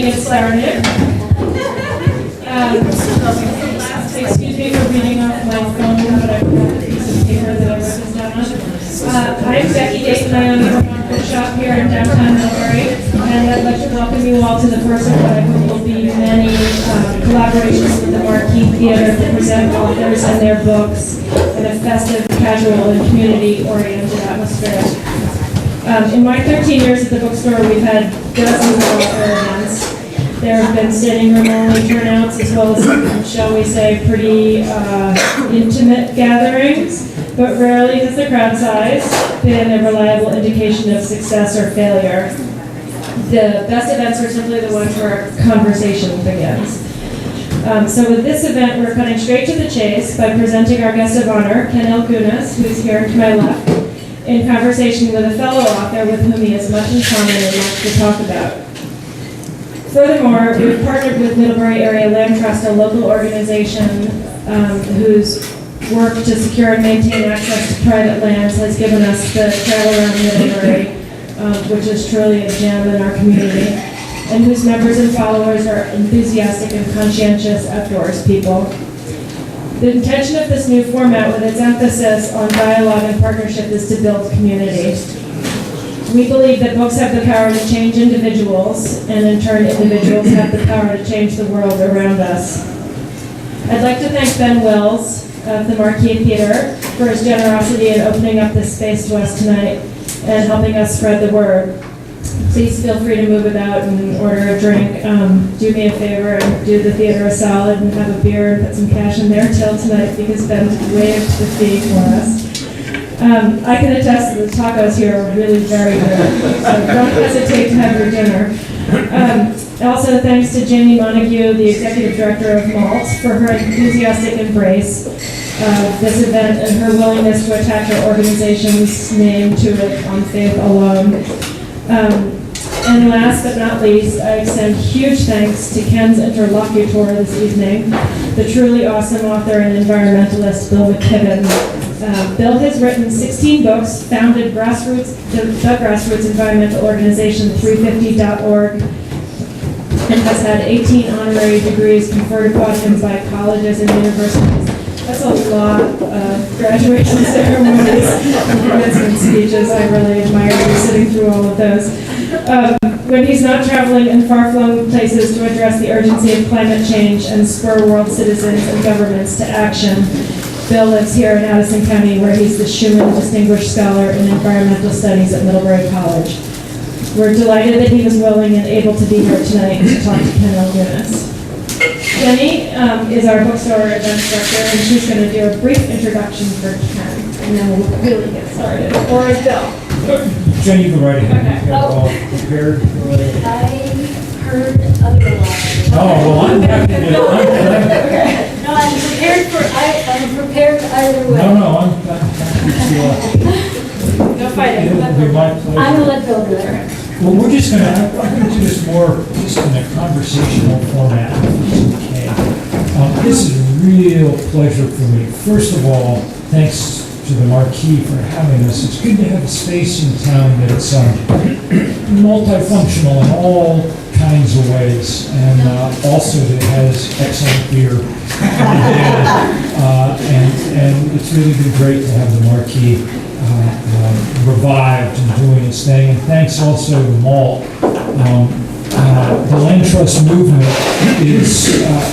going to get started. Excuse me for reading off my phone, but I forgot a piece of paper that I wrote this down on. I'm Becky Dayton. I own the bookshop here in downtown Millbury, and I'd like to welcome you all to the first of what I hope will be many collaborations with the Marquee Theater to present authors and their books in a festive, casual, and community-oriented atmosphere. In my 13 years at the bookstore, we've had dozens of author events. There have been standing room only turnouts as well as, shall we say, pretty intimate gatherings, but rarely has the crowd size been a reliable indication of success or failure. The best events are simply the ones where conversation begins. So with this event, we're cutting straight to the chase by presenting our guest of honor, Ken Ilgunas, who is here to my left, in conversation with a fellow author with whom he has much in common and much to talk about. Furthermore, we've partnered with Middlebury Area Land Trust, a local organization whose work to secure and maintain access to private lands has given us the trail around Middlebury, which is truly a gem in our community, and whose members and followers are enthusiastic and conscientious outdoors people. The intention of this new format, with its emphasis on dialogue and partnership, is to build community. We believe that books have the power to change individuals, and in turn, individuals have the power to change the world around us. I'd like to thank Ben Wills of the Marquee Theater for his generosity in opening up this space to us tonight and helping us spread the word. Please feel free to move about and order a drink. Do me a favor and do the theater a solid and have a beer and put some cash in there till tonight because Ben waived the fee for us. I can attest that the tacos here are really very good, so don't hesitate to have your dinner. Also, thanks to Jamie Montague, the Executive Director of Malt, for her enthusiastic embrace of this event and her willingness to attach our organization's name to it on faith alone. And last but not least, I extend huge thanks to Ken's interlocutor this evening, the truly awesome author and environmentalist, Bill McKibben. Bill has written 16 books, founded the grassroots environmental organization 350.org, and has had 18 honorary degrees conferred upon him by colleges and universities. That's a lot of graduation ceremonies and commencement speeches. I really admire you sitting through all of those. When he's not traveling in far-flung places to address the urgency of climate change and spur world citizens and governments to action, Bill lives here in Addison County, where he's the Schumann Distinguished Scholar in Environmental Studies at Middlebury College. We're delighted that he was willing and able to be here tonight to talk to Ken Ilgunas. Jenny is our bookstore event director, and she's going to do a brief introduction for Ken, and then we'll really get started. Or is Bill? Jenny, you go right ahead. Okay. All prepared? I heard otherwise. Oh, well, I'm happy to. No, I'm prepared either way. No, I'm happy to. No fighting. It'll be my pleasure. I'm going to let Bill do it. Well, we're just going to, I'm going to do this more just in a conversational format. Okay. This is a real pleasure for me. First of all, thanks to the Marquee for having us. It's good to have a space in town that's multifunctional in all kinds of ways, and also that has excellent beer. And it's really been great to have the Marquee revived and doing its thing. And thanks also to Malt. The Land Trust movement is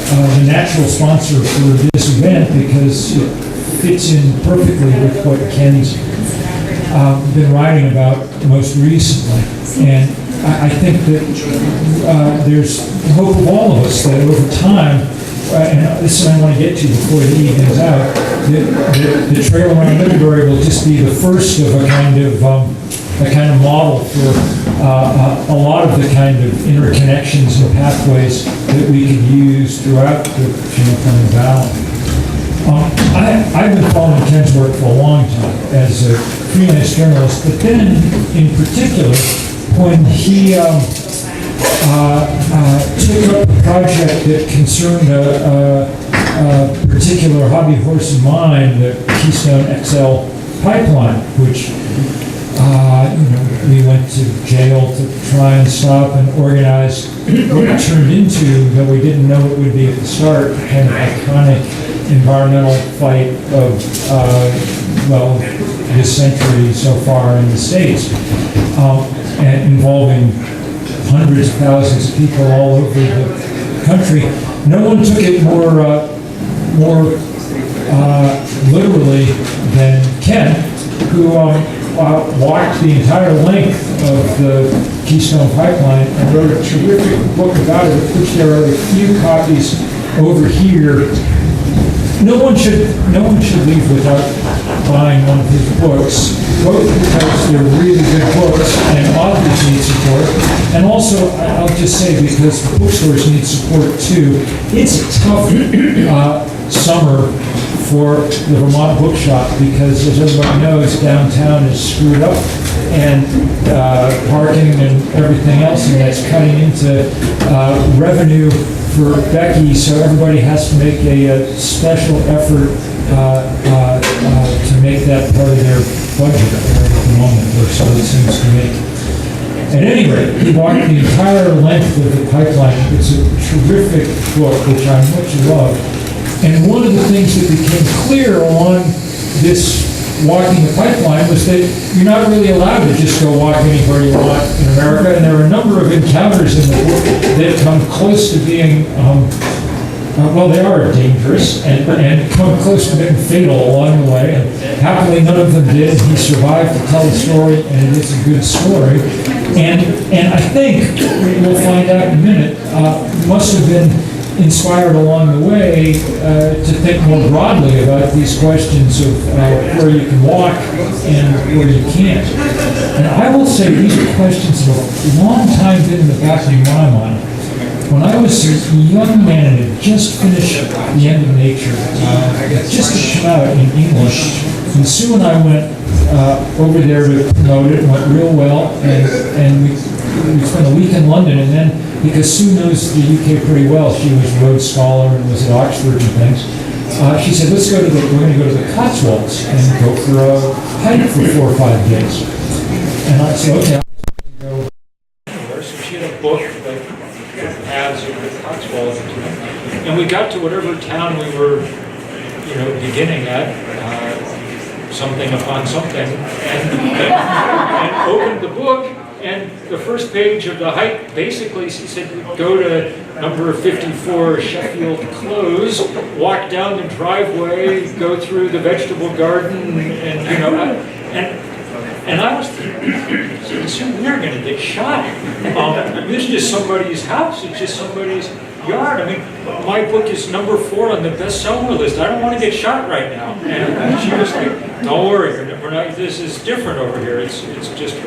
the natural sponsor for this event because it fits in perfectly with what Ken's been writing about most recently. And I think that there's hope of all of us that over time, and this is what I want to get to before the evening's out, the trail around Middlebury will just be the first of a kind of model for a lot of the kind of interconnections and pathways that we can use throughout the Champlain Valley. I've been following Ken's work for a long time as a freelance journalist, but then in particular, when he took up a project that concerned a particular hobby horse of mine, the Keystone XL pipeline, which We went to jail to try and stop and organize what it turned into, though we didn't know it would be at the start, an iconic environmental fight of, this century so far in the States, and involving hundreds of thousands of people all over the country. No one took it more literally than Ken, who walked the entire length of the Keystone Pipeline and wrote a terrific book about it, of which there are a few copies over here. No one should leave without buying one of his books, both because they're really good books and authors need support, and also, I'll just say, because the bookstores need support too. It's a tough summer for the Vermont Bookshop because, as everybody knows, downtown is screwed up, and parking and everything else, and that's cutting into revenue for Becky, so everybody has to make a special effort to make that part of their budget at the moment, or so it seems to me. At any rate, he walked the entire length of the pipeline. It's a terrific book, which I much love. And one of the things that became clear along this walking the pipeline was that you're not really allowed to just go walk anywhere you want in America, and there are a number of encounters in the book that come close to being, they are dangerous and come close to being fatal along the way, and happily none of them did. He survived to tell the story, and it is a good story. And I think, we'll find out in a minute, must have been inspired along the way to think more broadly about these questions of where you can walk and where you can't. And I will say these are questions that have a long time been in the back of my mind. When I was a young man and had just finished The End of Nature, just to come out in English, and Sue and I went over there to promote it, went real well, and we spent a week in London, and then, because Sue knows the UK pretty well, she was a Rhodes Scholar and was at Oxford and things, she said, we're going to go to the Cotswolds and go for a hike for 4 or 5 days. And I said, okay, I'll go anywhere. So she had a book that paths of the Cotswolds. And we got to whatever town we were, beginning at, something upon something, and opened the book. And the first page of the hike, basically, she said, go to number 54 Sheffield Close, walk down the driveway, go through the vegetable garden, and I was thinking, we're going to get shot. This is just somebody's house. It's just somebody's yard. I mean, my book is number 4 on the bestseller list. I don't want to get shot right now. And she was like, don't worry, we're not. This is different over here. It's just.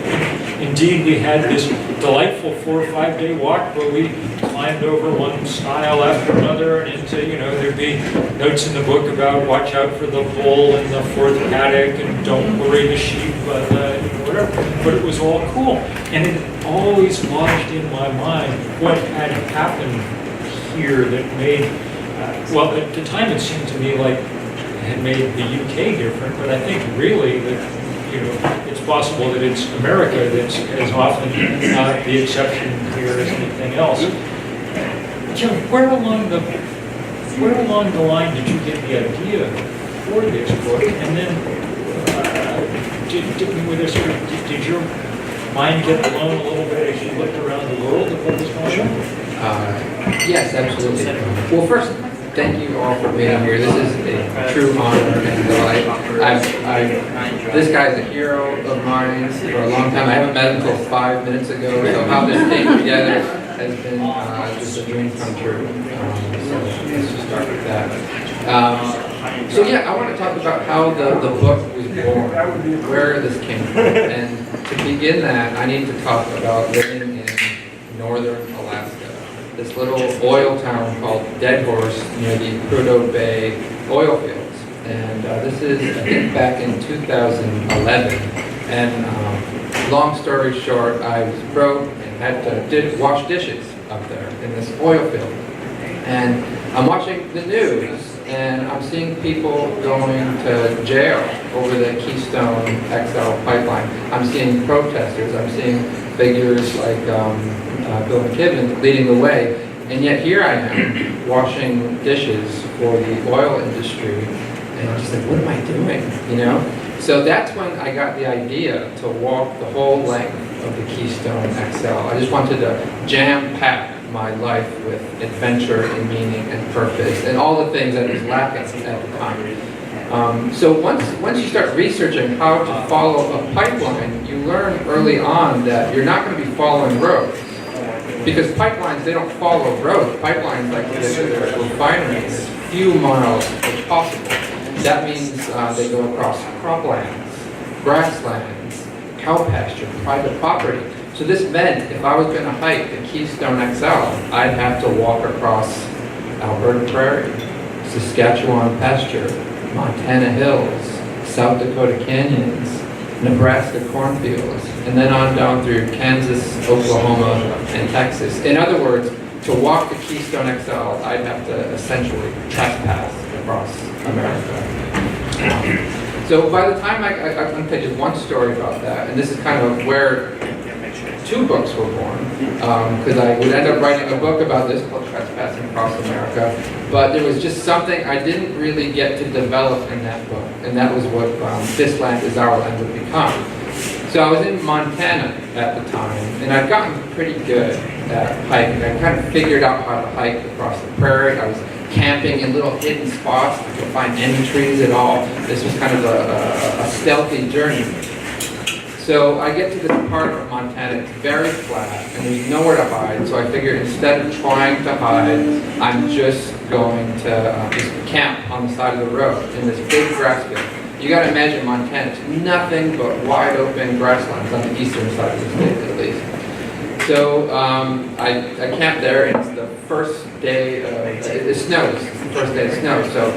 Indeed, we had this delightful 4 or 5 day walk where we climbed over one stile after another, and into, there'd be notes in the book about watch out for the bull in the 4th paddock and don't worry the sheep, whatever. But it was all cool, and it always lodged in my mind what had happened here that made. At the time it seemed to me like it had made the UK different, but I think really that. It's possible that it's America that's as often the exception here as anything else. Jim, where along the line did you get the idea for this book? And then, did your mind get blown a little bit as you looked around the world at what was going on? Yes, absolutely. Well, first, thank you all for being here. This is a true honor and delight. This guy's a hero of mine for a long time. I haven't met him until 5 minutes ago, so how this came together has been just a dream come true. So let's just start with that. I want to talk about how the book was born, where this came from. And to begin that, I need to talk about living in northern Alaska. This little oil town called Dead Horse near the Prudhoe Bay oil fields. And this is, I think, back in 2011. And long story short, I was broke and had to wash dishes up there in this oil field. And I'm watching the news, and I'm seeing people going to jail over the Keystone XL pipeline. I'm seeing protesters. I'm seeing figures like Bill McKibben leading the way. And yet here I am washing dishes for the oil industry. And I'm just like, what am I doing? You know? So that's when I got the idea to walk the whole length of the Keystone XL. I just wanted to jam-pack my life with adventure and meaning and purpose and all the things that was lacking at the time. So once you start researching how to follow a pipeline, you learn early on that you're not going to be following roads. Because pipelines, they don't follow roads. Pipelines, like the refineries, few miles if possible. That means they go across croplands, grasslands, cow pasture, private property. So this meant if I was going to hike the Keystone XL, I'd have to walk across Alberta Prairie, Saskatchewan pasture, Montana hills, South Dakota canyons, Nebraska cornfields, and then on down through Kansas, Oklahoma, and Texas. In other words, to walk the Keystone XL, I'd have to essentially trespass across America. So by the time I'm going to tell you one story about that, and this is kind of where two books were born, because I would end up writing a book about this called Trespassing Across America, but there was just something I didn't really get to develop in that book, and that was what This Land Is Our Land would become. So I was in Montana at the time, and I'd gotten pretty good at hiking. I kind of figured out how to hike across the prairie. I was camping in little hidden spots. I couldn't find any trees at all. This was kind of a stealthy journey. So I get to this part of Montana, it's very flat, and there's nowhere to hide. So I figured instead of trying to hide, I'm just going to just camp on the side of the road in this big grass field. You got to imagine Montana, it's nothing but wide open grasslands on the eastern side of the state at least. So I camped there, and it's the first day it snows. It's the first day of snow. So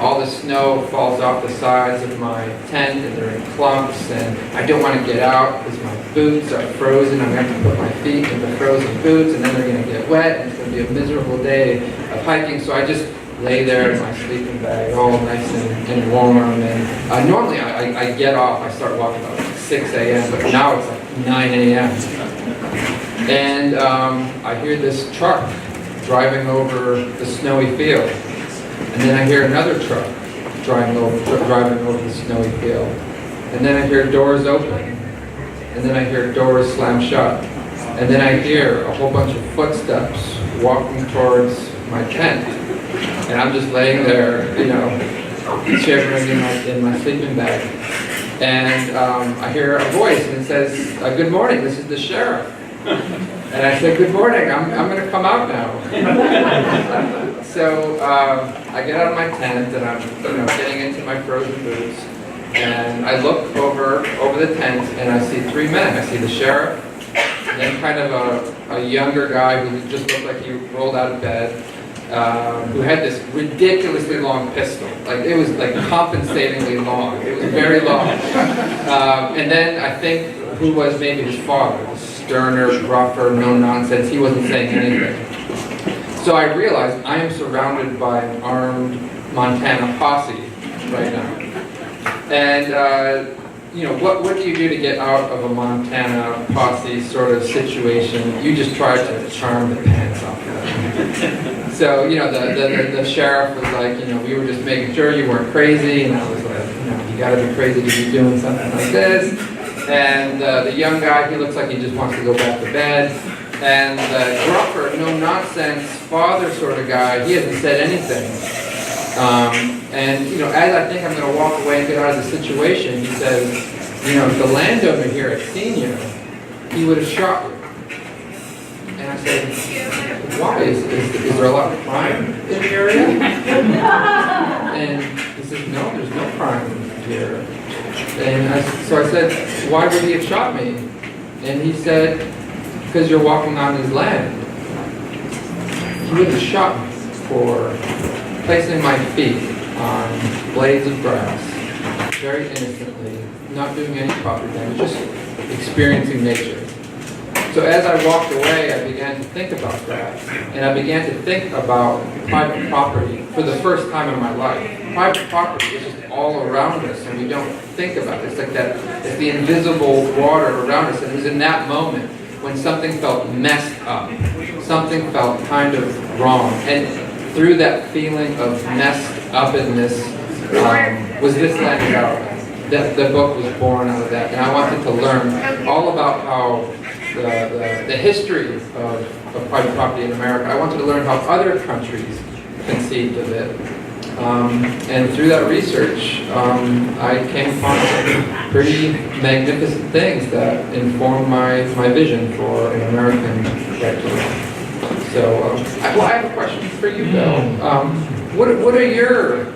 all the snow falls off the sides of my tent, and they're in clumps, and I don't want to get out because my boots are frozen. I'm going to have to put my feet in the frozen boots, and then they're going to get wet, and it's going to be a miserable day of hiking. So I just lay there in my sleeping bag, all nice and warm, and normally I get off, I start walking about 6 a.m., but now it's like 9 a.m. And I hear this truck driving over the snowy field. And then I hear another truck driving over the snowy field. And then I hear doors open. And then I hear doors slam shut. And then I hear a whole bunch of footsteps walking towards my tent. And I'm just laying there, you know, shivering in my sleeping bag. And I hear a voice, and it says, "Good morning, this is the sheriff." And I said, "Good morning, I'm going to come out now." So I get out of my tent, and I'm getting into my frozen boots, and I look over the tent, and I see three men. I see the sheriff, and then kind of a younger guy who just looked like he rolled out of bed, who had this ridiculously long pistol. Like, it was like compensatingly long. It was very long. And then I think who was maybe his father, sterner, rougher, no nonsense. He wasn't saying anything. So I realized I am surrounded by an armed Montana posse right now. And what do you do to get out of a Montana posse sort of situation? You just try to charm the pants off of them. So, the sheriff was like, we were just making sure you weren't crazy, and I was like, you gotta be crazy to be doing something like this. And the young guy, he looks like he just wants to go back to bed. And the gruffer, no-nonsense father sort of guy, he hasn't said anything. As I think I'm going to walk away and get out of the situation, he says, if the landowner here had seen you, he would have shot you. And I said, why? Is there a lot of crime in the area? And he said, no, there's no crime here. And so I said, why would he have shot me? And he said, because you're walking on his land. He would have shot me for placing my feet on blades of grass, very innocently, not doing any proper damage, just experiencing nature. So as I walked away, I began to think about that, and I began to think about private property for the first time in my life. Private property is just all around us, and we don't think about it. It's like that, it's the invisible water around us, and it was in that moment when something felt messed up, something felt kind of wrong, and through that feeling of messed upness was this landed out. The book was born out of that, and I wanted to learn all about how the history of private property in America. I wanted to learn how other countries conceived of it. And through that research, I came upon some pretty magnificent things that informed my vision for an American right to life. So, I have a question for you, Bill. What are your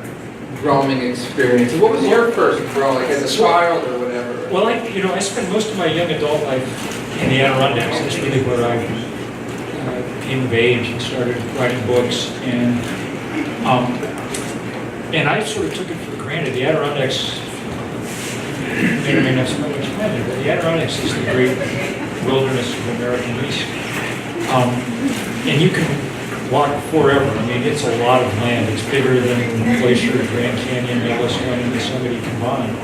roaming experiences? What was your first roam, like as a child or whatever? Well, I spent most of my young adult life in the Adirondacks. That's really where I came of age and started writing books. And I sort of took it for granted. The Adirondacks, may or may not spend much time there, but the Adirondacks is the great wilderness of American East. And you can walk forever. I mean, it's a lot of land. It's bigger than Glacier, Grand Canyon, Yellowstone, and Yosemite combined.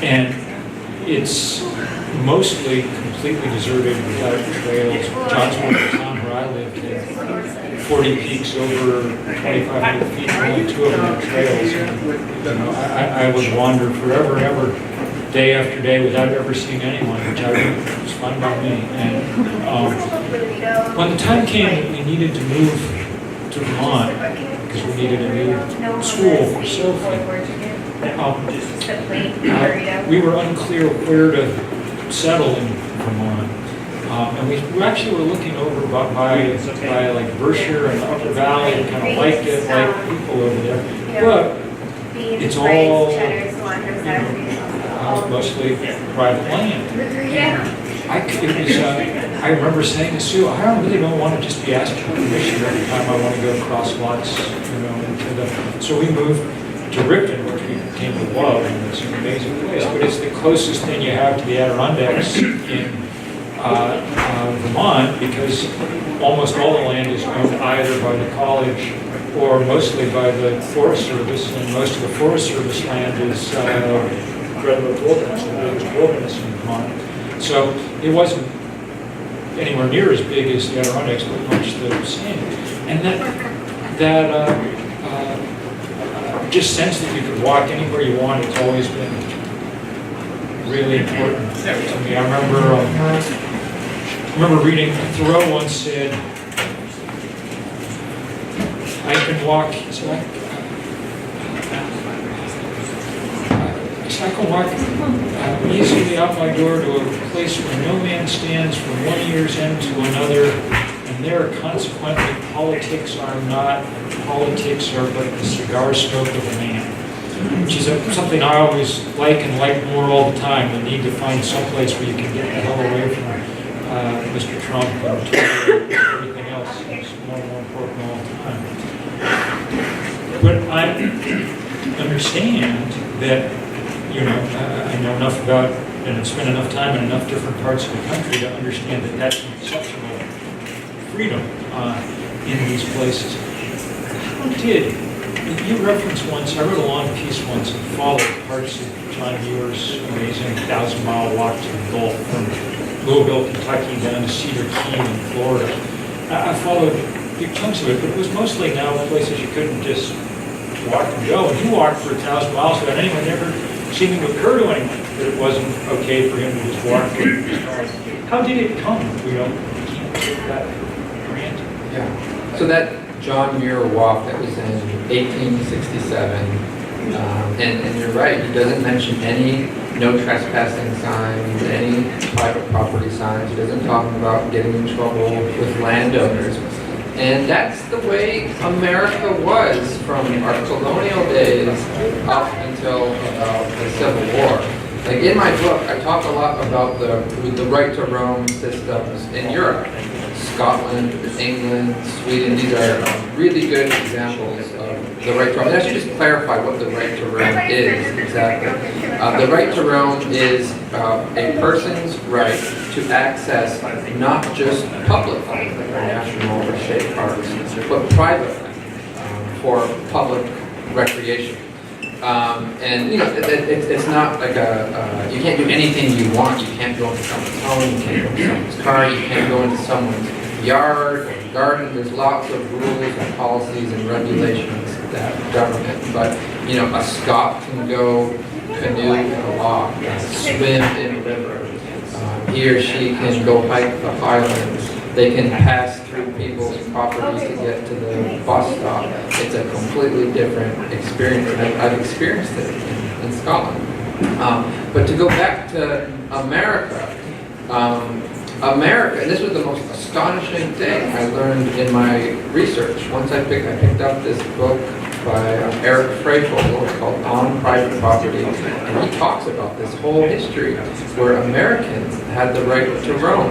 And it's mostly completely deserted without trails. Johnsville, the town where I lived, had 40 peaks over 2,500 feet, and only 2 of them are trails. And, I would wander forever and ever, day after day, without ever seeing anyone, which was fine by me. And when the time came that we needed to move to Vermont, because we needed a new school for Sophie, we were unclear where to settle in Vermont. And we actually were looking over by like Berkshire and the Upper Valley, and kind of liked it, like people over there. But it's all, mostly private land. I remember saying to Sue, I really don't want to just be asked for permission every time I want to go across lots, so we moved to Ripon, which we came to love, and it's an amazing place, but it's the closest thing you have to the Adirondacks in Vermont, because almost all the land is owned either by the college or mostly by the Forest Service, and most of the Forest Service land is redwood wilderness, wilderness in Vermont. So it wasn't anywhere near as big as the Adirondacks, but much the same. And that just sense that you could walk anywhere you want, it's always been really important to me. I remember reading, Thoreau once said, I can walk, I can walk easily out my door to a place where no man stands from one year's end to another, and there consequently politics are not, politics are but the cigar smoke of a man. Which is something I always like and like more all the time, the need to find some place where you can get the hell away from Mr. Trump and Twitter and everything else. It's more and more important all the time. But I understand that, I know enough about and have spent enough time in enough different parts of the country to understand that that's exceptional freedom in these places. How did you referenced once, I wrote a long piece once and followed parts of John Muir's amazing 1,000-mile walk to the Gulf from Louisville, Kentucky down to Cedar Key in Florida. I followed big chunks of it, but it was mostly now places you couldn't just walk and go. And he walked for 1,000 miles without anyone ever seeming to occur to anyone that it wasn't okay for him to just walk. How did it come? We can't take that for granted. Yeah. So that John Muir walk that was in 1867, and you're right, he doesn't mention any no trespassing signs, any private property signs. He doesn't talk about getting in trouble with landowners. And that's the way America was from our colonial days up until about the Civil War. Like in my book, I talk a lot about the right to roam systems in Europe. Scotland, England, Sweden, these are really good examples of the right to roam. And I should just clarify what the right to roam is exactly. The right to roam is a person's right to access not just public land, like our national or state parks, but private land for public recreation. And you know, it's not like you can't do anything you want. You can't go into someone's home, you can't go into someone's car, you can't go into someone's yard or garden. There's lots of rules and policies and regulations that government. But you know, a Scot can go canoe in a loch, swim in a river. He or she can go hike the highlands. They can pass through people's property to get to the bus stop. It's a completely different experience, and I've experienced it in Scotland. But to go back to America, and this was the most astonishing thing I learned in my research. Once I picked up this book by Eric Freifel, it's called On Private Property, and he talks about this whole history where Americans had the right to roam.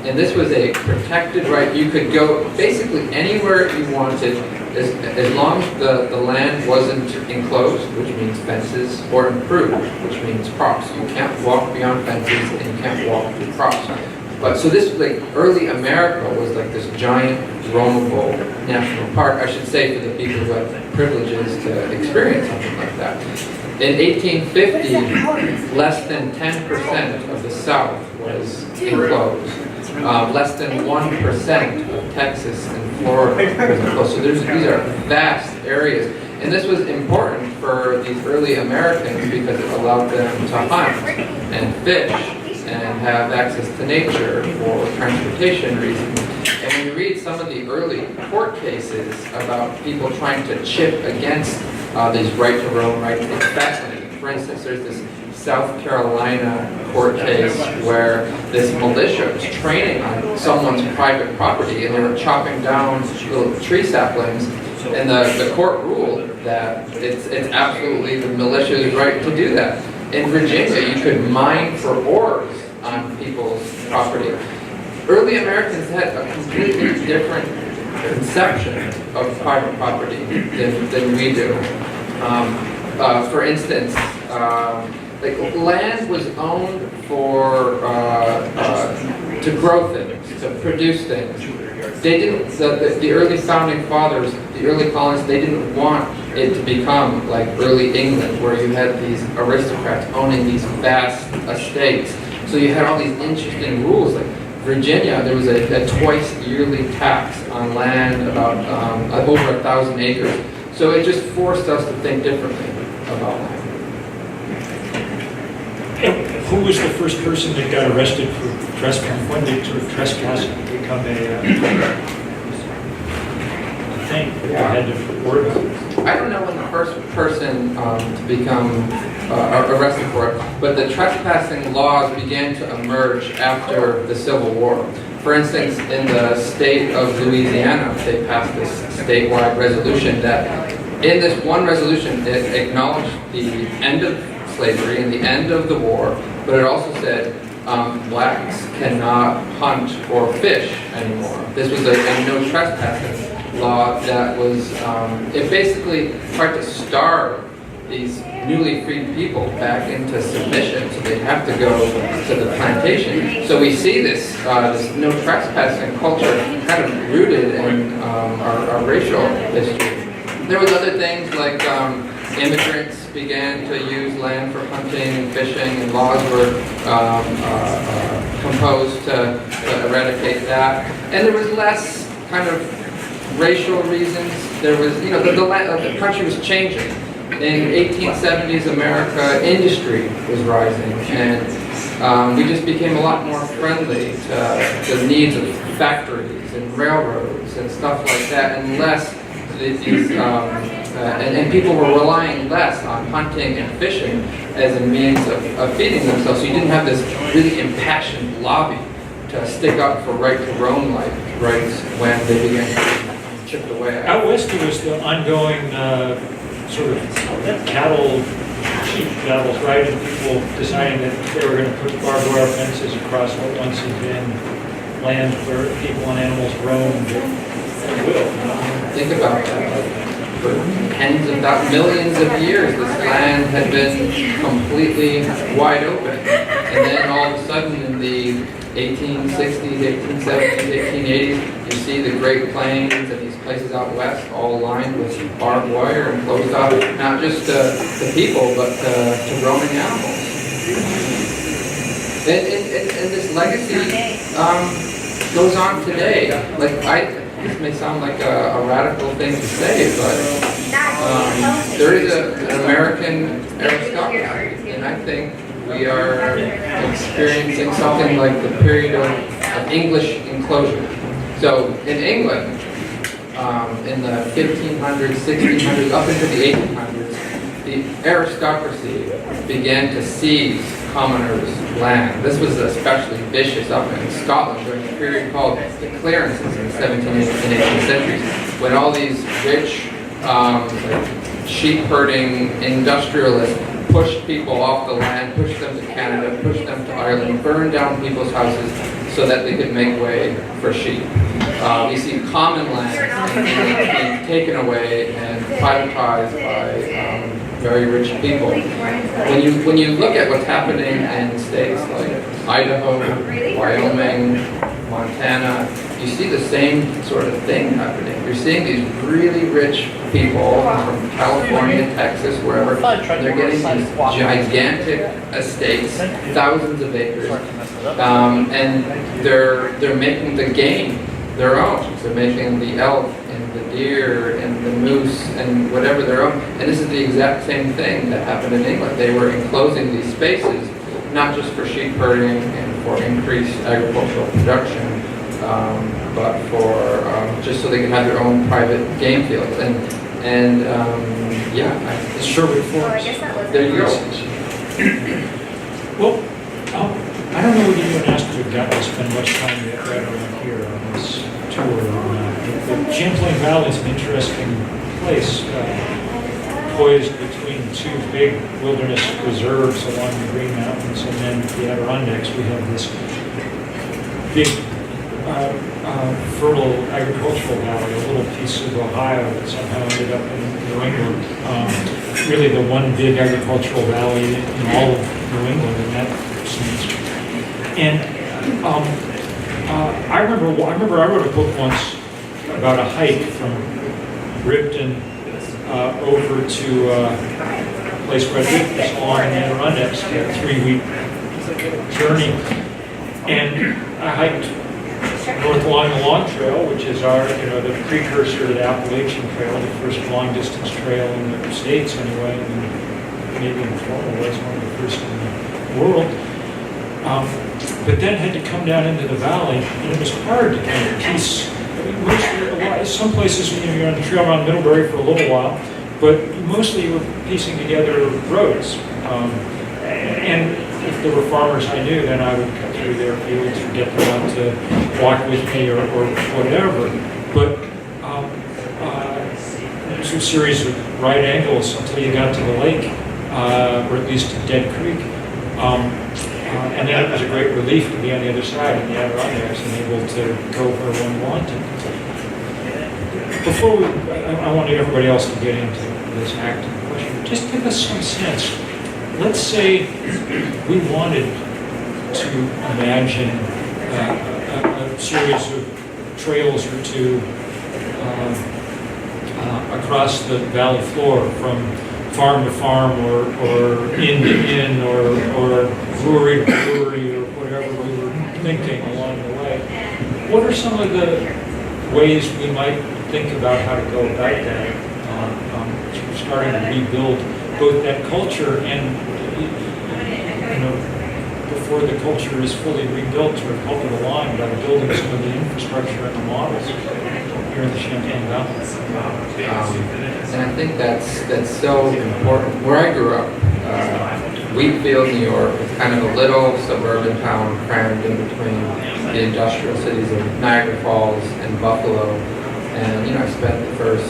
And this was a protected right. You could go basically anywhere you wanted as long as the land wasn't enclosed, which means fences, or improved, which means crops. You can't walk beyond fences and you can't walk through crops. But so this, like, early America was like this giant roamable national park, I should say, for the people who had privileges to experience something like that. In 1850, less than 10% of the South was enclosed. Less than 1% of Texas and Florida was enclosed. So these are vast areas. And this was important for these early Americans because it allowed them to hunt and fish and have access to nature for transportation reasons. And when you read some of the early court cases about people trying to chip against these right to roam rights, it's fascinating. For instance, there's this South Carolina court case where this militia was training on someone's private property and they were chopping down little tree saplings, and the court ruled that it's absolutely the militia's right to do that. In Virginia, you could mine for ores on people's property. Early Americans had a completely different conception of private property than we do. For instance, like land was owned for to grow things, to produce things. They didn't. The early founding fathers, the early colonists, they didn't want it to become like early England, where you had these aristocrats owning these vast estates. So you had all these interesting rules. Like Virginia, there was a twice yearly tax on land about over 1,000 acres. So it just forced us to think differently about land. Who was the first person that got arrested for trespass? When did sort of trespassing become a thing that they had to report about? I don't know when the first person to become arrested for it, but the trespassing laws began to emerge after the Civil War. For instance, in the state of Louisiana, they passed this statewide resolution that, in this one resolution, it acknowledged the end of slavery and the end of the war, but it also said blacks cannot hunt or fish anymore. This was a no trespassing law that was, it basically tried to starve these newly freed people back into submission, so they have to go to the plantation. So we see this no trespassing culture kind of rooted in our racial history. There was other things like immigrants began to use land for hunting and fishing, and laws were composed to eradicate that. And there was less kind of racial reasons. There was, you know, the country was changing. In 1870s America, industry was rising, and we just became a lot more friendly to the needs of factories and railroads and stuff like that, and less and people were relying less on hunting and fishing as a means of feeding themselves. So you didn't have this really impassioned lobby to stick up for right to roam rights when they began to chip away. Out west, there was the ongoing sort of cattle, sheep battles, right? And people deciding that they were going to put barbed wire fences across what once had been land where people and animals roamed at will. Think about that. for millions of years, this land had been completely wide open. And then all of a sudden in the 1860s, 1870s, 1880s, you see the Great Plains and these places out west all lined with barbed wire and closed off, not just to people, but to roaming animals. And this legacy goes on today. This may sound like a radical thing to say, but there is an American aristocracy, and I think we are experiencing something like the period of English enclosure. So in England, in the 1500s, 1600s, up into the 1800s, the aristocracy began to seize commoners' land. This was especially vicious up in Scotland during a period called the clearances in the 17th and 18th centuries, when all these rich sheep herding industrialists pushed people off the land, pushed them to Canada, pushed them to Ireland, burned down people's houses so that they could make way for sheep. We see common land being taken away and privatized by very rich people. When you look at what's happening in states like Idaho, Wyoming, Montana, you see the same sort of thing happening. You're seeing these really rich people from California, Texas, wherever. They're getting these gigantic estates, thousands of acres, and they're making the game their own. They're making the elk and the deer and the moose and whatever their own. And this is the exact same thing that happened in England. They were enclosing these spaces, not just for sheep herding and for increased agricultural production, but for just so they could have their own private game fields. And It's Sherwood Forest. there you go. Well, I don't know whether you and Esther have gotten to spend much time yet right around here on this tour or not. But Champlain Valley is an interesting place, poised between two big wilderness reserves along the Green Mountains and then the Adirondacks. We have this big fertile agricultural valley, a little piece of Ohio that somehow ended up in New England. Really the one big agricultural valley in all of New England in that sense. And I remember I wrote a book once about a hike from Ripton over to a place where I lived, this along in the Adirondacks, a 3-week journey. And I hiked north along the Long Trail, which is the precursor to the Appalachian Trail, the first long distance trail in the States anyway, and Canadian Trail was one of the first in the world. But then had to come down into the valley, and it was hard to kind of piece, some places you're on the trail around Middlebury for a little while, but mostly you were piecing together roads. And if there were farmers I knew, then I would cut through their fields or get them out to walk with me or whatever. But it was a series of right angles until you got to the lake, or at least to Dead Creek. And then it was a great relief to be on the other side in the Adirondacks and able to go where one wanted. Before I want everybody else to get into this active question, just give us some sense. Let's say we wanted to imagine a series of trails or two across the valley floor from farm to farm or inn to inn or brewery to brewery or whatever we were thinking along the way. What are some of the ways we might think about how to go about that? Starting to rebuild both that culture and, before the culture is fully rebuilt, sort of help it along by building some of the infrastructure and the models here in the Champlain Valley. And I think that's so important. Where I grew up, Wheatfield, New York, was kind of a little suburban town crammed in between the industrial cities of Niagara Falls and Buffalo. And, I spent the first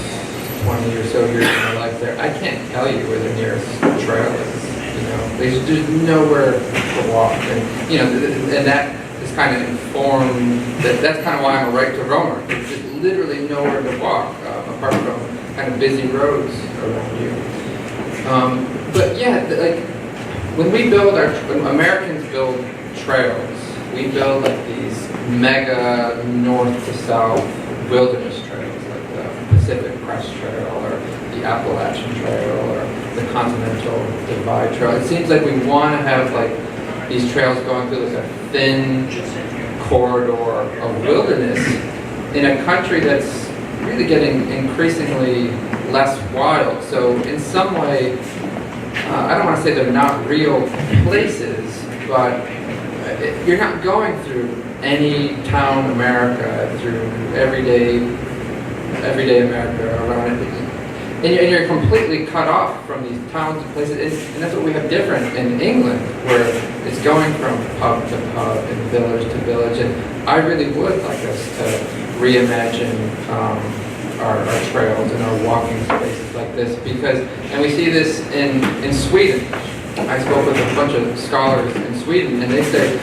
20 or so years of my life there. I can't tell you where the nearest trail is. There's nowhere to walk. And that is kind of informed, that's kind of why I'm a right to roamer. There's literally nowhere to walk apart from kind of busy roads around you. But yeah, like when Americans build trails, we build like these mega north to south wilderness trails, like the Pacific Crest Trail or the Appalachian Trail or the Continental Divide Trail. It seems like we want to have like these trails going through like a thin corridor of wilderness in a country that's really getting increasingly less wild. So in some way, I don't want to say they're not real places, but you're not going through any town America, through everyday America around it. And you're completely cut off from these towns and places. And that's what we have different in England, where it's going from pub to pub and village to village. And I really would like us to reimagine our trails and our walking spaces like this, because, and we see this in Sweden. I spoke with a bunch of scholars in Sweden, and they say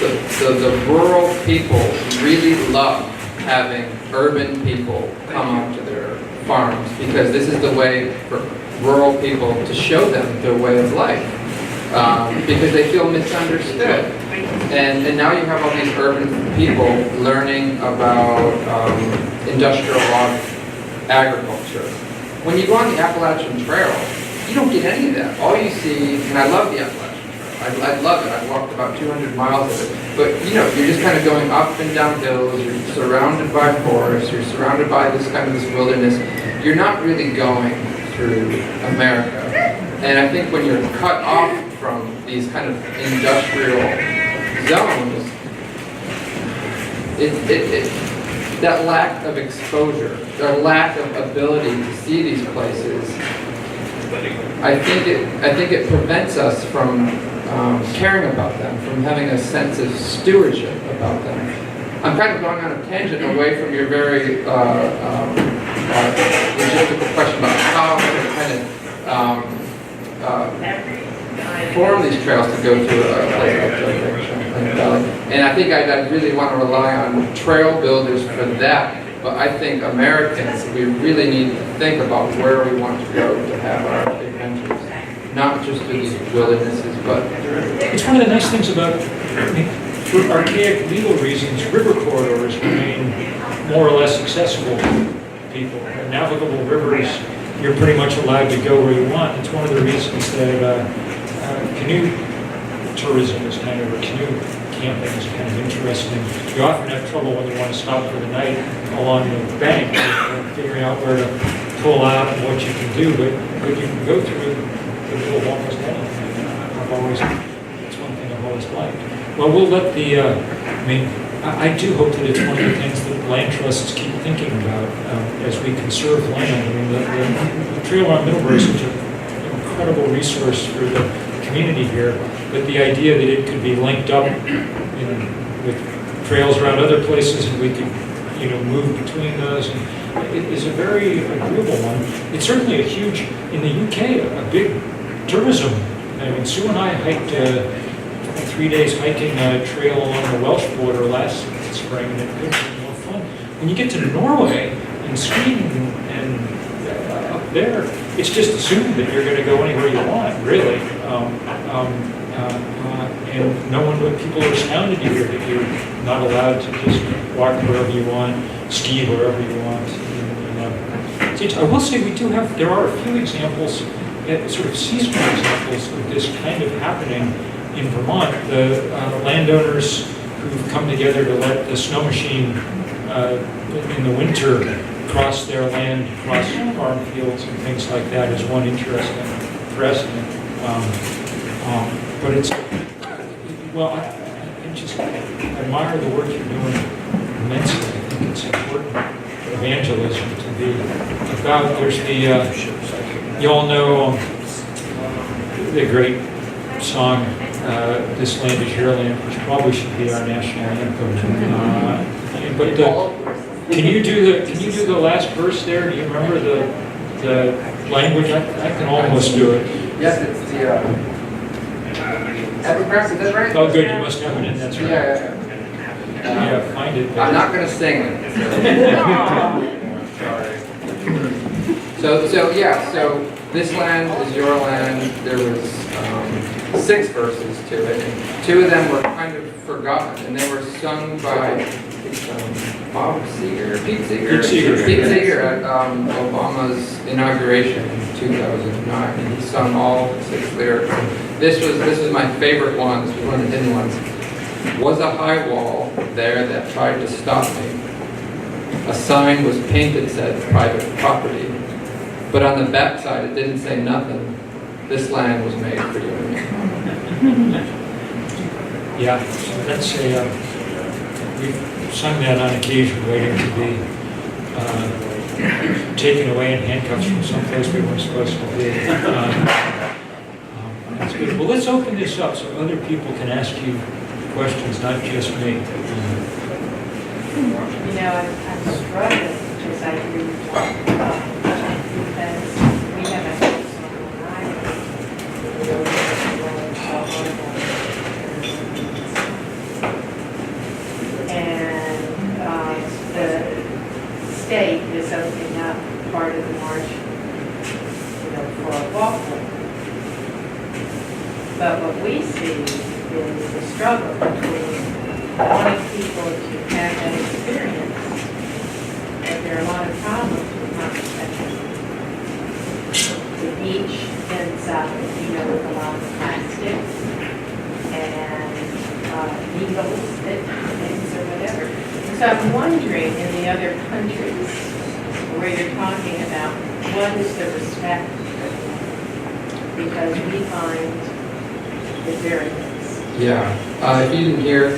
the rural people really love having urban people come up to their farms, because this is the way for rural people to show them their way of life, because they feel misunderstood. And now you have all these urban people learning about industrial agriculture. When you go on the Appalachian Trail, you don't get any of that. All you see, and I love the Appalachian Trail, I love it. I've walked about 200 miles of it. But you're just kind of going up and down hills, you're surrounded by forests, you're surrounded by this wilderness. You're not really going through America. And I think when you're cut off from these kind of industrial zones, that lack of exposure, the lack of ability to see these places, I think it prevents us from caring about them, from having a sense of stewardship about them. I'm kind of going on a tangent away from your very logistical question about how to kind of form these trails to go through a place like Champlain Valley. And I think I really want to rely on trail builders for that. But I think Americans, we really need to think about where we want to go to have our adventures. Not just through these wildernesses, but... It's one of the nice things about, for archaic legal reasons, river corridors remain more or less accessible to people. Navigable rivers, you're pretty much allowed to go where you want. It's one of the reasons that canoe tourism is kind of, or canoe camping is kind of interesting. You often have trouble when you want to stop for the night along the bank, figuring out where to pull out and what you can do, but you can go through the middle of almost anything. It's one thing I've always liked. Well, we'll let the, I do hope that it's one of the things that land trusts keep thinking about as we conserve land. I mean, the trail around Middlebury is such an incredible resource for the community here, but the idea that it could be linked up with trails around other places and we could move between those, and it is a very agreeable one. It's certainly a huge, in the UK, a big tourism. I mean, Sue and I hiked 3 days hiking a trail along the Welsh border last spring, and it couldn't be more fun. When you get to Norway and Sweden and up there, it's just assumed that you're going to go anywhere you want, really. And no one, people are astounded to hear that you're not allowed to just walk wherever you want, ski wherever you want. I will say there are a few examples, sort of seasonal examples of this kind of happening in Vermont. The landowners who've come together to let the snow machine in the winter cross their land, cross farm fields and things like that is one interesting precedent. But it's, well, I just admire the work you're doing immensely. I think it's important for evangelism to be about. There's you all know the great song, This Land Is Your Land, which probably should be our national anthem. But can you do the last verse there? Do you remember the language? I can almost do it. Yes, it's the Epigraph, is that right? Oh, good, you must have it in, that's right. Yeah. Find it. I'm not going to sing it. So this land is your land. There was 6 verses to it, and 2 of them were kind of forgotten, and they were sung by Pete Seeger at Obama's inauguration in 2009, and he sung all 6 lyrics. This was my favorite one. This was one of the hidden ones. Was a high wall there that tried to stop me. A sign was painted, said private property. But on the backside, it didn't say nothing. This land was made for you and me. Yeah, so that's we've sung that on occasion, waiting to be taken away in handcuffs from someplace we weren't supposed to be. That's good. Well, let's open this up so other people can ask you questions, not just me. I'm struggling because I agree with you. Because we have a house on Long Island. And the state is opening up part of the marsh, for a walkway. But what we see is the struggle between wanting people to have that experience, but there are a lot of problems with contraception. The beach ends up, with a lot of plastic and needles, things or whatever. So I'm wondering, in the other countries where you're talking about, what is the respect? Because we find it very nice. Yeah. If you didn't hear,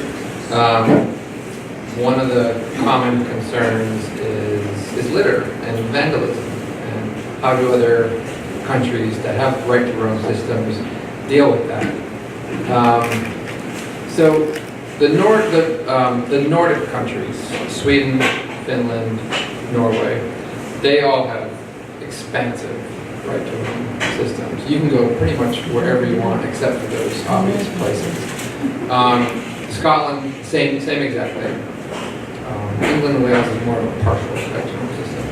one of the common concerns is litter and vandalism, and how do other countries that have right to roam systems deal with that? So the Nordic countries, Sweden, Finland, Norway, they all have expansive right to roam systems. You can go pretty much wherever you want except for those obvious places. Scotland, same exact thing. England and Wales is more of a partial right to roam system.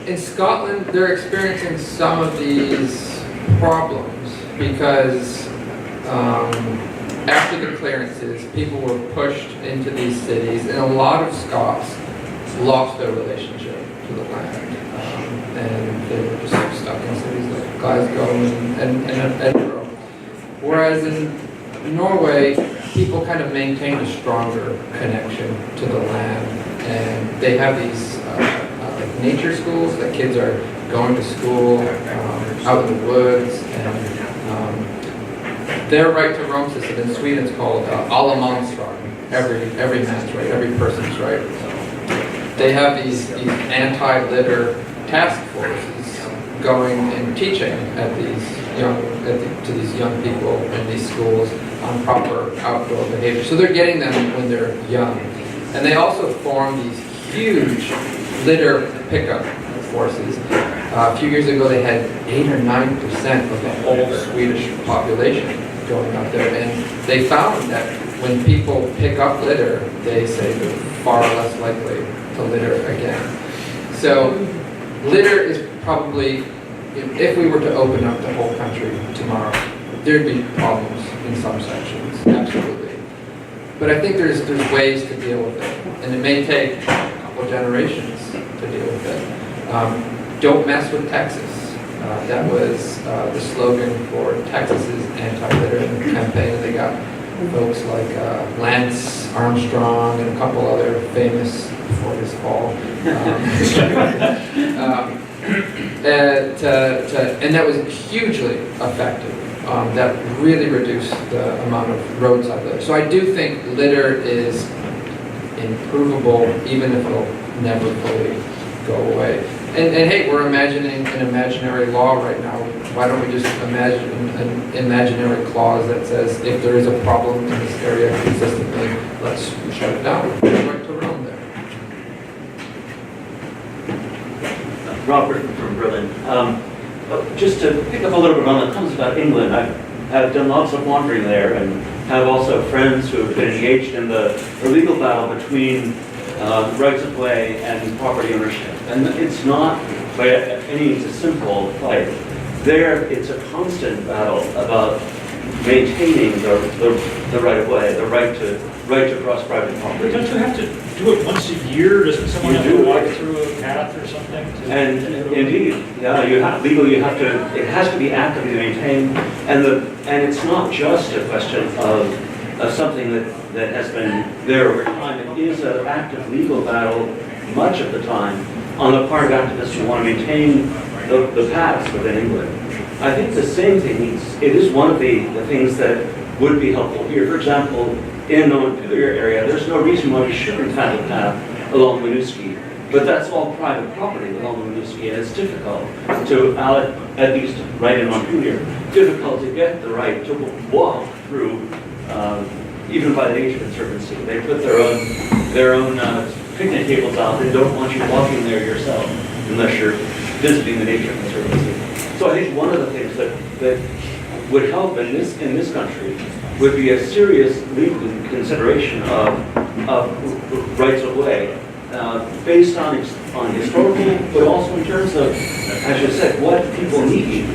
In Scotland, they're experiencing some of these problems because after the clearances, people were pushed into these cities, and a lot of Scots lost their relationship to the land, and they were just stuck in cities like Glasgow and Edinburgh. Whereas in Norway, people kind of maintain a stronger connection to the land, and they have these like nature schools that kids are going to school out in the woods, and their right to roam system in Sweden is called alla mans rätt, every man's right, every person's right. They have these anti-litter task forces going and teaching at these to these young people in these schools on proper outdoor behavior. So they're getting them when they're young. And they also form these huge litter pickup forces. A few years ago they had 8 or 9% of the whole Swedish population going out there. And they found that when people pick up litter, they say they're far less likely to litter again. So litter is probably, if we were to open up the whole country tomorrow, there'd be problems in some sections, absolutely. But I think there's ways to deal with it, and it may take a couple generations to deal with it. Don't mess with Texas. That was the slogan for Texas's anti-litter campaign. They got folks like Lance Armstrong and a couple other famous before his fall. And that was hugely effective. That really reduced the amount of roadside litter. So I do think litter is improvable, even if it'll never fully go away. And hey, we're imagining an imaginary law right now. Why don't we just imagine an imaginary clause that says if there is a problem in this area consistently, let's shut it down. Right to roam there. Robert from Berlin. Just to pick up a little bit on the comments about England, I've done lots of wandering there and have also friends who have been engaged in the legal battle between rights of way and property ownership. And it's not by any means a simple fight. There, it's a constant battle about maintaining the right of way, the right to cross private But property. don't you have to do it once a year? Doesn't someone You have to do. walk through a path or something? And indeed, yeah, legally you have to, it has to be actively maintained, and it's not just a question of something that has been there over time. It is an active legal battle much of the time on the part of activists who want to maintain the paths within England. I think the same thing it is one of the things that would be helpful here. For example, in the Montpelier area, there's no reason why we shouldn't have a path along Winooski, but that's all private property along Winooski, and it's difficult to, at least right in Montpelier, difficult to get the right to walk through, even by the Nature Conservancy. They put their own picnic tables out. They don't want you walking there yourself unless you're visiting the Nature Conservancy. So I think one of the things that would help in this country would be a serious legal consideration of rights of way, based on historical, but also in terms of, as you said, what people need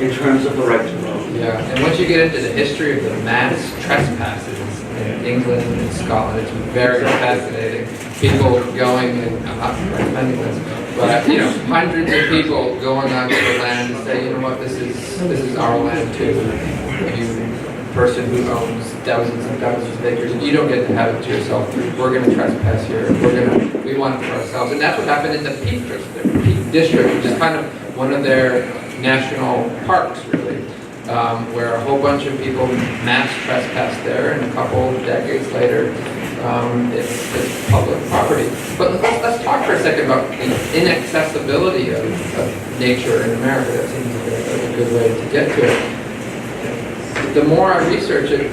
in terms of the right to roam. Yeah, and once you get into the history of the mass trespasses in England and Scotland, it's very fascinating. People going and, I'm not recommending this, but hundreds of people going onto the land to say, you know what, this is our land too. You person who owns thousands and thousands of acres, you don't get to have it to yourself. We're going to trespass here. We want it for ourselves, and that's what happened in the Peak District, which is kind of one of their national parks, really, where a whole bunch of people mass trespassed there, and a couple decades later, it's public property. But let's talk for a second about the inaccessibility of nature in America. That seems like a good way to get to it. The more I research it,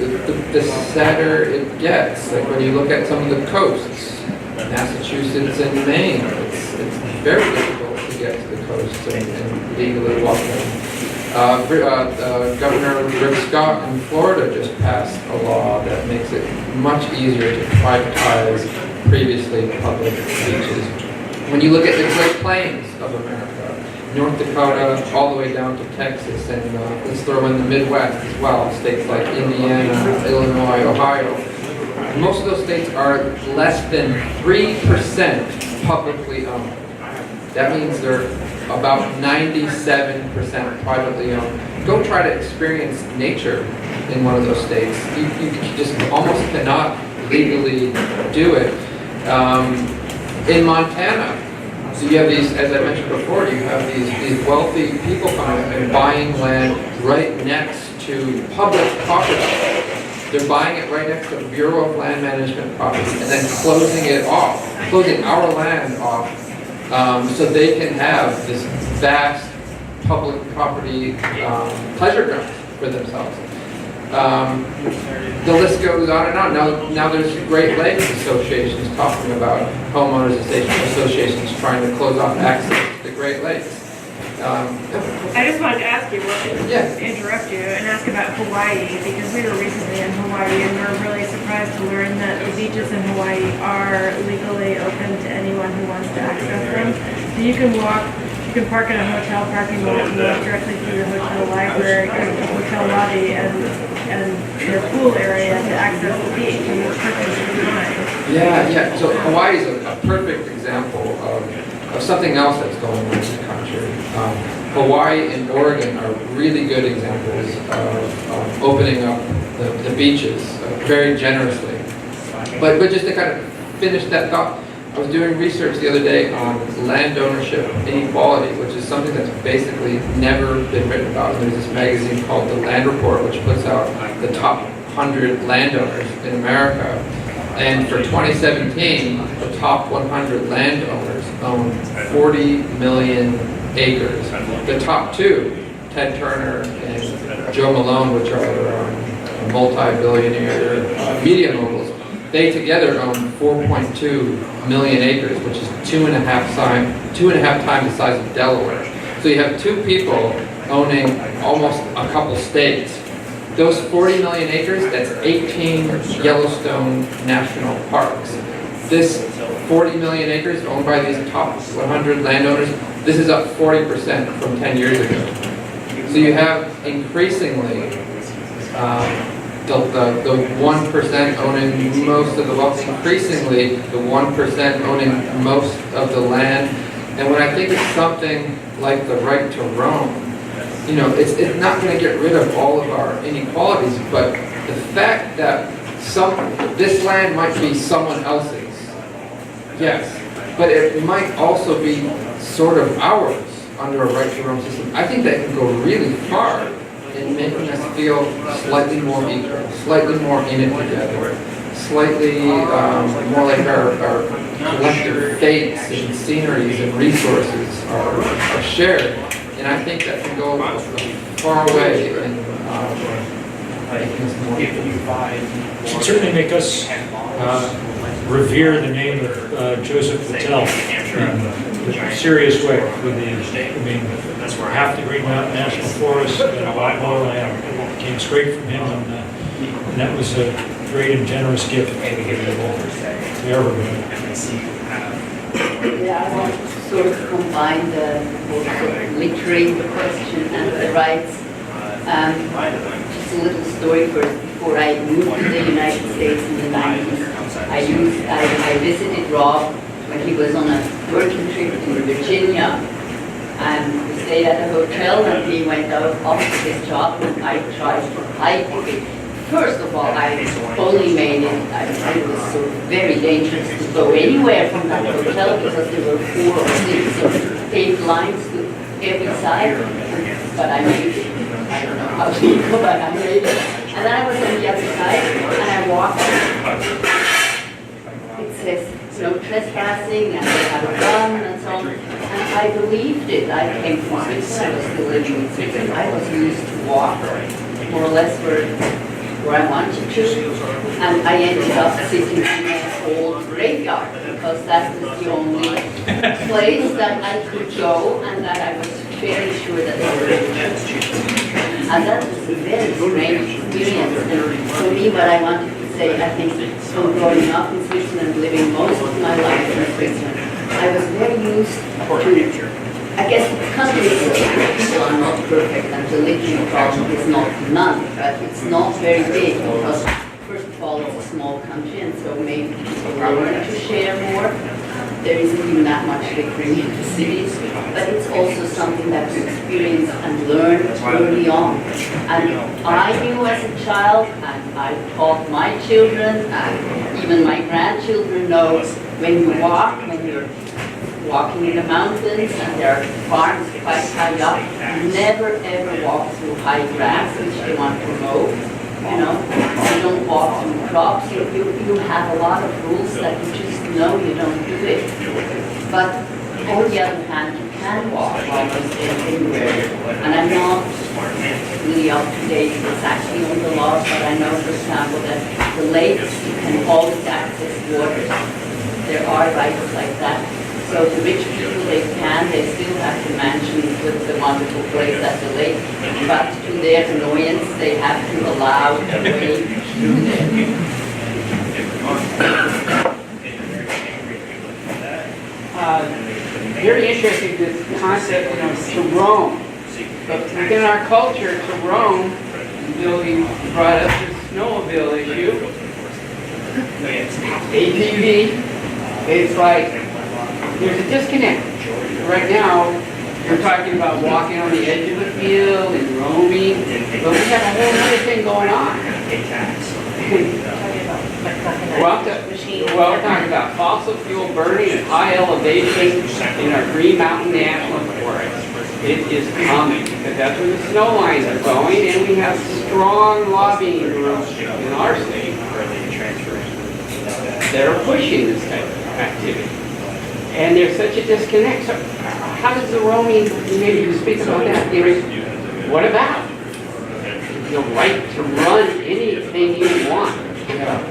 the sadder it gets. Like when you look at some of the coasts, Massachusetts and Maine, it's very difficult to get to the coast and legally walk in. Governor Rick Scott in Florida just passed a law that makes it much easier to privatize previously public beaches. When you look at the Great Plains of America, North Dakota, all the way down to Texas, and let's throw in the Midwest as well, states like Indiana, Illinois, Ohio. Most of those states are less than 3% publicly owned. That means they're about 97% privately owned. Go try to experience nature in one of those states. You just almost cannot legally do it. In Montana, so you have these, as I mentioned before, you have these wealthy people coming and buying land right next to public property. They're buying it right next to Bureau of Land Management property and then closing it off, closing our land off, so they can have this vast public property pleasure ground for themselves. The list goes on and on. Now there's Great Lakes associations talking about homeowners associations trying to close off access to the Great Lakes. I just wanted to ask you, interrupt you and ask about Hawaii, because we were recently in Hawaii and we're really surprised to learn that the beaches in Hawaii are legally open to anyone who wants to access them. So you can park in a hotel parking lot and walk directly through the hotel library, go to the hotel lobby and the pool area to access the beach, and it's perfectly fine. Yeah. So Hawaii is a perfect example of something else that's going on in the country. Hawaii and Oregon are really good examples of opening up the beaches very generously. But just to kind of finish that thought, I was doing research the other day on land ownership inequality, which is something that's basically never been written about. There's this magazine called The Land Report, which puts out the top 100 landowners in America. And for 2017, the top 100 landowners own 40 million acres. The top two, Ted Turner and Joe Malone, which are multi-billionaire media moguls, they together own 4.2 million acres, which is 2.5 times the size of Delaware. So you have two people owning almost a couple states. Those 40 million acres, that's 18 Yellowstone national parks. This 40 million acres owned by these top 100 landowners, This is up 40% from 10 years ago. So you have increasingly the 1% owning most of the wealth, increasingly the 1% owning most of the land. And when I think of something like the right to roam, you know, it's not going to get rid of all of our inequalities, but the fact that this land might be someone else's, yes, but it might also be sort of ours under a right to roam system. I think that can go really far in making us feel slightly more equal, slightly more in it together, slightly more like our collective fates and sceneries and resources are shared. And I think that can go far away in making us more equal. It should certainly make us revere the name of Joseph Patel in a serious way. Half the Green Mountain National Forest and a lot more land came straight from him, and that was a great and generous gift to everybody. Yeah, I want to sort of combine the literary question and the rights. Just a little story first. Before I moved to the United States in the 90s, I visited Rob when he was on a working trip to Virginia. And we stayed at a hotel, and he went off to his job, and I tried to hike it. First of all, I only made it. It was so very dangerous to go anywhere from that hotel because there were 4 or 6 paved lines to every side. But I made it. I don't know how to go, but I made it. And then I was on the other side, and I walked. It says no trespassing, and they have a gun, and so on. And I believed it. I came from Switzerland. I was still living in Switzerland. I was used to walk, more or less, where I wanted to. And I ended up sitting in an old graveyard, because that was the only place that I could go, and that I was fairly sure that they were. And that was a very strange experience. And for me, what I wanted to say, I think, from growing up in Switzerland, living most of my life in Switzerland, I was very used to, I guess the country people are not perfect, and the literature problem is not none, but it's not very big, because first of all, it's a small country, and so maybe people learn to share more. There isn't even that much literature in the cities, but it's also something that you experience and learn early on. And I knew as a child, and I taught my children, and even my grandchildren know, when you walk, when you're walking in the mountains and there are farms quite high up, never ever walk through high grass which you want to mow. You know, you don't walk through crops. You have a lot of rules that you just know you don't do it. But on the other hand, you can walk almost anywhere. And I'm not really up to date exactly on the laws, but I know, for example, that the lakes, you can always access water. There are rights like that. So the rich people, they still have the mansions with the wonderful place at the lake, but to their annoyance, they have to allow a way through there. Very interesting, this concept, to roam. But within our culture, to roam, Bill, you brought up the snowmobile issue. ATV, it's like, there's a disconnect. Right now, you're talking about walking on the edge of the field and roaming, but we have a whole other thing going on. We're talking about fossil fuel burning at high elevation in our Green Mountain National Forest. It is coming, because that's where the snow lines are going, and we have strong lobbying groups in our state that are pushing this type of activity. And there's such a disconnect. So how does the roaming, maybe you speak about that, what about the right to run anything you want? Well,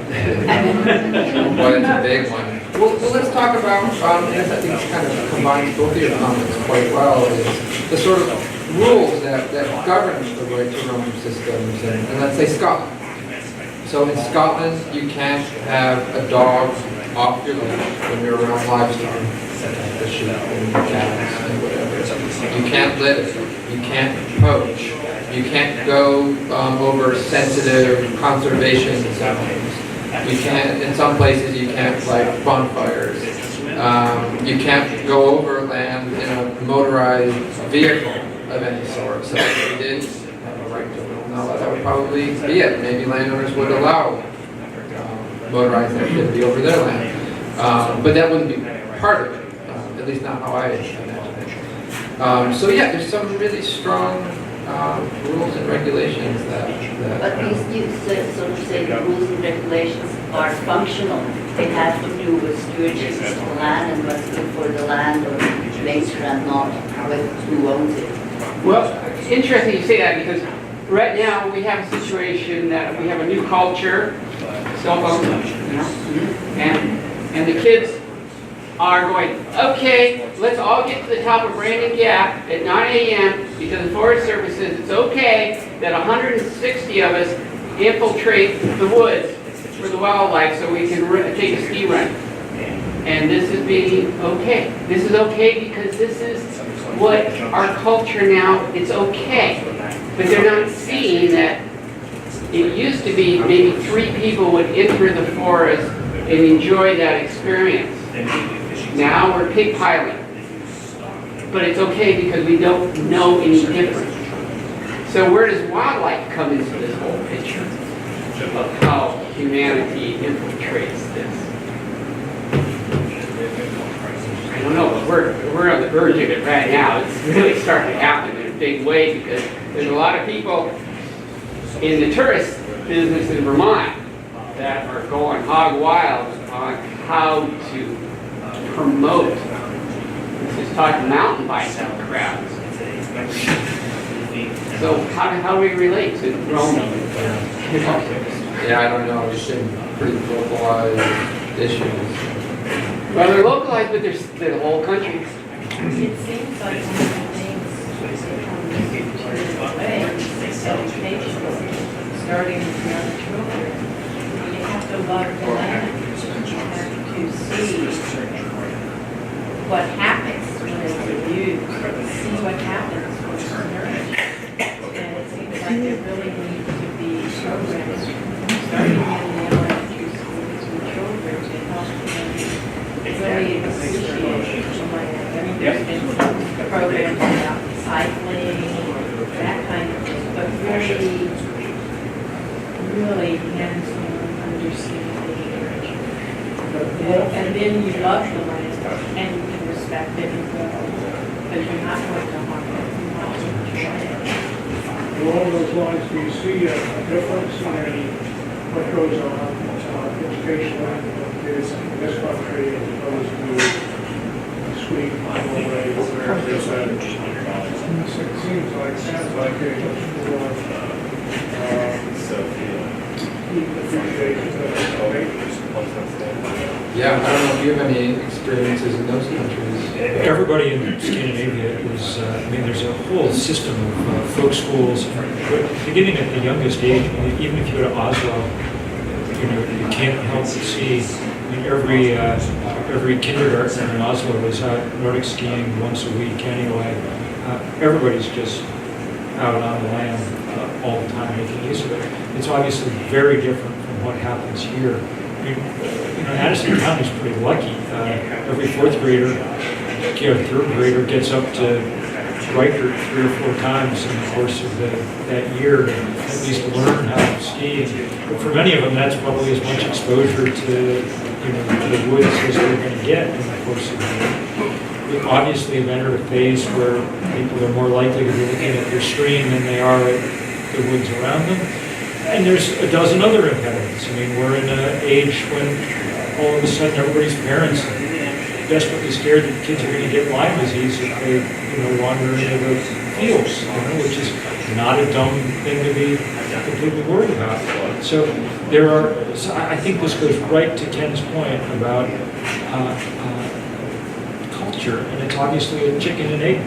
it's a big one. Well, let's talk about, and I think this kind of combines both of your comments quite well, is the sort of rules that govern the right to roam systems, and let's say Scotland. So in Scotland, you can't have a dog off your leash when you're around livestock, the sheep and cows and whatever. You can't litter, you can't poach, you can't go over sensitive conservation zones. You can't, in some places you can't light bonfires. You can't go over land in a motorized vehicle of any sort. So if you did have a right to it, no, that would probably be it. Maybe landowners would allow motorized activity over their land. But that wouldn't be part of it, at least not how I imagine it. So yeah, there's some really strong rules and regulations that But these new, so to say, the rules and regulations are functional. They have to do with stewardship of the land and what's good for the land or nature and not with who owns it. Well, interesting you say that because right now we have a situation that we have a new culture, cell phones, you know, and the kids are going, okay, let's all get to the top of Brandon Gap at 9 a.m. because the Forest Service says it's okay that 160 of us infiltrate the woods for the wildlife so we can take a ski run. And this is being okay. This is okay because this is what our culture now, it's okay. But they're not seeing that it used to be maybe 3 people would enter the forest and enjoy that experience. Now we're pig piling. But it's okay because we don't know any different. So where does wildlife come into this whole picture of how humanity infiltrates this? I don't know, but we're on the verge of it right now. It's really starting to happen in a big way because there's a lot of people in the tourist business in Vermont that are going hog wild on how to promote. This is talking mountain bike crowds. So how do we relate to roaming? yeah, I don't know, it's been pretty localized issues. Well, they're localized, but they're the whole country. It seems like one of the things starting with young children, you have to love the land. You have to see what happens when it's abused, see what happens when it's nourished. And it seems like there really needs to be programs starting in the elementary schools with children to help them really appreciate the land. I mean, there's been some programs about cycling, that kind of thing, but really hands-on understanding. And then you love the land and you can respect it and go, but you're not going to harm it, you're not going to enjoy it. Along those lines, do you see a difference in what goes on educational is in this country as opposed to Sweden, Norway, where there's it seems like, sounds like a much more appreciation of nature. Yeah, I don't know if you have any experiences in those countries. Everybody in Scandinavia is, there's a whole system of folk schools, beginning at the youngest age. Even if you go to Oslo, you can't help but see, every kindergartner in Oslo is out Nordic skiing once a week anyway. Everybody's just out on the land all the time making use of it. It's obviously very different from what happens here. Addison County is pretty lucky. Every 4th grader, 3rd grader gets up to Riker 3 or 4 times in the course of that year to at least learn how to ski. But for many of them, that's probably as much exposure to the woods as they're going to get in the course of the year. We obviously have entered a phase where people are more likely to be looking at their stream than they are at the woods around them. And there's a dozen other impediments. We're in an age when all of a sudden everybody's parents are desperately scared that kids are going to get Lyme disease if they, wander into the fields, which is not a dumb thing to be completely worried about. So I think this goes right to Ken's point about culture, and it's obviously a chicken and egg.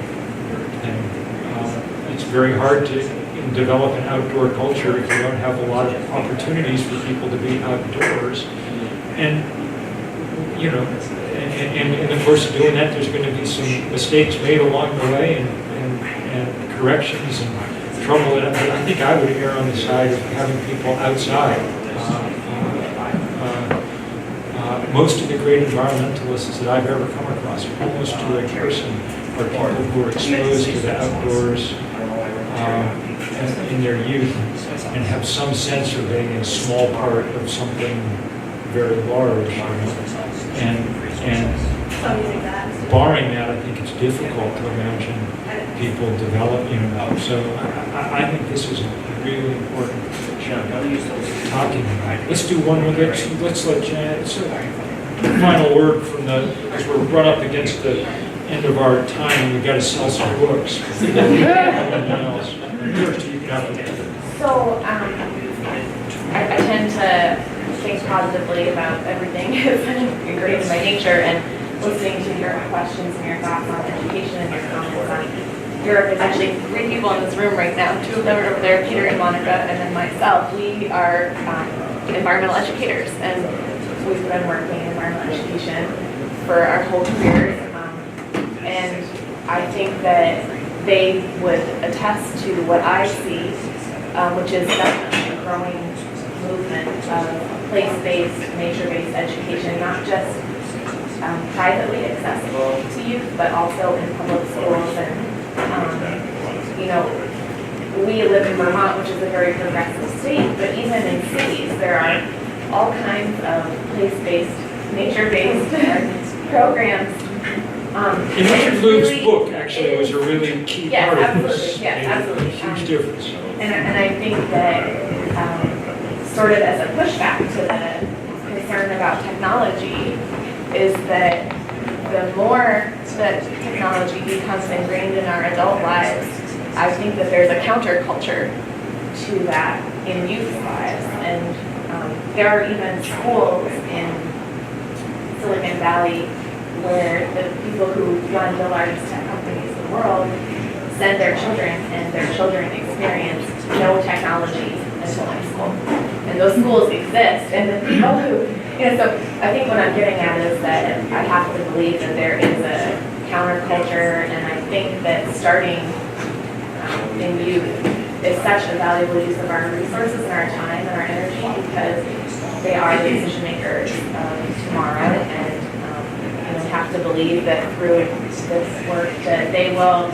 And it's very hard to develop an outdoor culture if you don't have a lot of opportunities for people to be outdoors. And you know, and in the course of doing that, there's going to be some mistakes made along the way and corrections and trouble. And I think I would err on the side of having people outside. Most of the great environmentalists that I've ever come across, almost to a person, are people who are exposed to the outdoors in their youth and have some sense of being a small part of something very large. You know? And barring that, I think it's difficult to imagine people develop, you know. So I think this is really important talking about. Let's do one more. Let's let Janet. Final word from because we're run up against the end of our time and we've got to sell some books. So, I tend to think positively about everything. It's ingrained in my nature, and listening to your questions and your thoughts on education and your comments on Europe. There's actually 3 people in this room right now. 2 of them are over there, Peter and Monica, and then myself. We are environmental educators, and we've been working in environmental education for our whole careers. And I think that they would attest to what I see, which is definitely a growing movement of place-based, nature-based education, not just privately accessible to youth, but also in public schools. And you know, we live in Vermont, which is a very progressive state, but even in cities, there are all kinds of place-based, nature-based programs. And Richard Loeb's book actually was a really key part of this. Yes, absolutely. A huge difference. And I think that sort of as a pushback to the concern about technology is that the more that technology becomes ingrained in our adult lives, I think that there's a counterculture to that in youth lives. And there are even schools in Silicon Valley where the people who run the largest tech companies in the world send their children, and their children experience no technology until high school. And those schools exist, and the people who, you know, so I think what I'm getting at is that I have to believe that there is a counterculture, and I think that starting in youth is such a valuable use of our resources and our time and our energy, because they are the decision makers of tomorrow, and have to believe that through this work that they will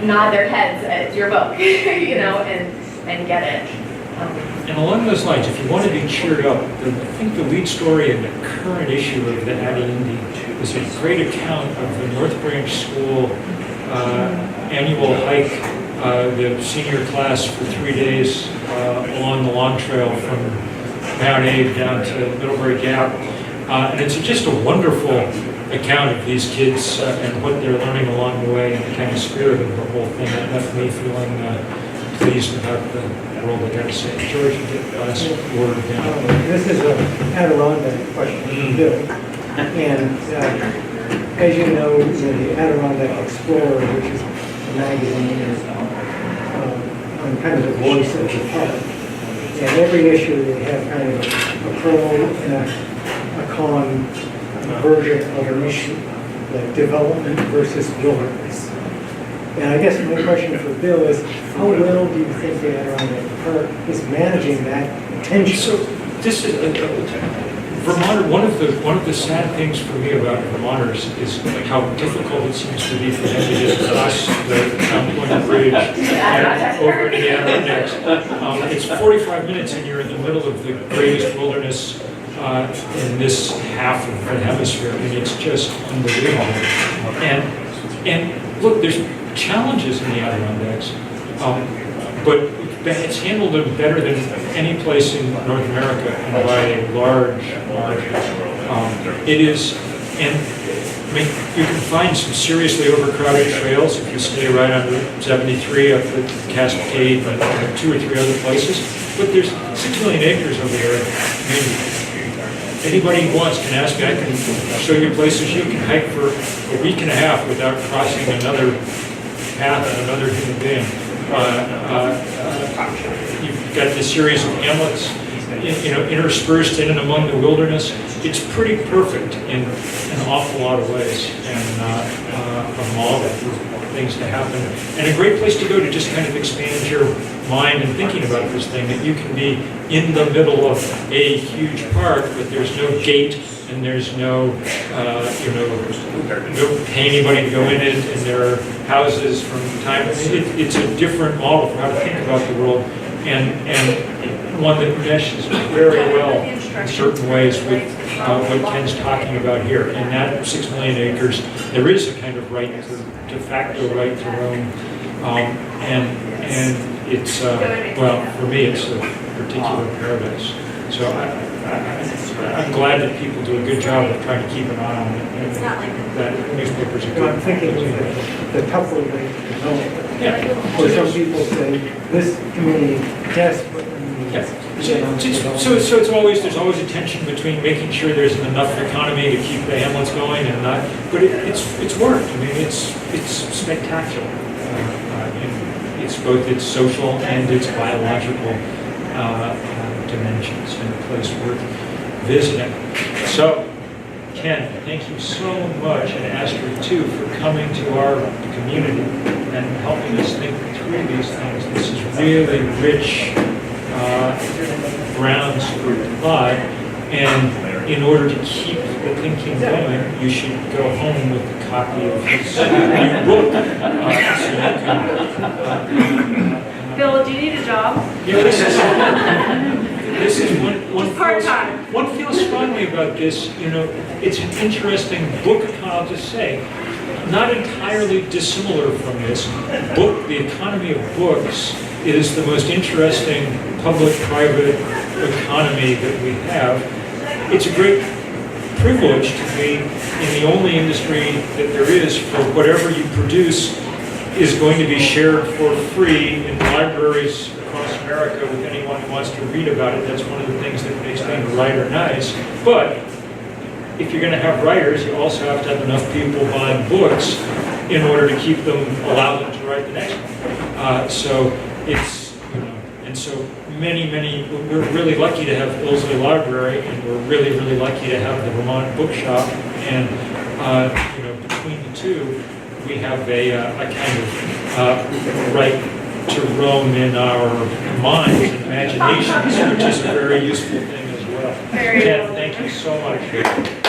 nod their heads at your book, you know, and get it. And along those lines, if you want to be cheered up, I think the lead story in the current issue of the Addy Indy is a great account of the North Branch School annual hike, the senior class for 3 days along the Long Trail from Mount Abe down to Middlebury Gap. And it's just a wonderful account of these kids and what they're learning along the way and the kind of spirit of the whole thing. That left me feeling pleased about the world, I got to say. George, you get the last word again. This is an Adirondack question from Bill. And as you know, the Adirondack Explorer, which is a magazine, is I'm kind of the voice of the park. And every issue they have kind of a pro and a con version of an issue, like development versus wilderness. And I guess my question for Bill is, how well do you think the Adirondack Park is managing that tension? So this is Vermont. One of the sad things for me about Vermonters is how difficult it seems to be for them to just cross the Mount Point Bridge and over to the Adirondacks. It's 45 minutes, and you're in the middle of the greatest wilderness in this half of the hemisphere. I mean, it's just unbelievable. And look, there's challenges in the Adirondacks, but it's handled them better than any place in North America, and by a large margin. It is, and I mean, you can find some seriously overcrowded trails if you stay right on Route 73 up the Cascade and 2 or 3 other places. But there's 6 million acres over there. I mean, anybody who wants can ask me. I can show you places you can hike for a week and a half without crossing another path and another human being. You've got this series of hamlets interspersed in and among the wilderness. It's pretty perfect in an awful lot of ways, and a model for things to happen, and a great place to go to just kind of expand your mind and thinking about this thing, that you can be in the middle of a huge park, but there's no gate, and there's no, don't pay anybody to go in it, and there are houses from time to time. It's a different model for how to think about the world, and one that meshes very well in certain ways with what Ken's talking about here. In that 6 million acres, there is a kind of right, de facto right to roam, and it's, well, for me, it's a particular paradise. So I'm glad that people do a good job of trying to keep an eye on it, and that newspapers are So I'm good. thinking of the couple of ways to develop. Yeah. Or some people say, this community desperately needs. Yeah. So it's always, there's always a tension between making sure there's enough economy to keep the hamlets going and not, but it's worked. I mean, it's spectacular. It's both its social and its biological dimensions, and a place worth visiting. So, Ken, thank you so much, and Astrid too, for coming to our community and helping us think through these things. This is really rich grounds for thought, and in order to keep the thinking going, you should go home with a copy of his new book. Bill, do you need a job? Yeah, this is one Part-time. One feels strongly about this. It's an interesting book. I'll just say, not entirely dissimilar from this book. The economy of books is the most interesting public-private economy that we have. It's a great privilege to be in the only industry that there is for whatever you produce is going to be shared for free in libraries across America with anyone who wants to read about it. That's one of the things that makes being a writer nice. But if you're going to have writers, you also have to have enough people buying books in order to keep them, allow them to write the next one. So it's, and so many, we're really lucky to have Ilsley Library, and we're really, really lucky to have the Vermont Bookshop, and between the two, we have a kind of right to roam in our minds and imaginations, which is a very useful thing as well. Ken, thank you so much.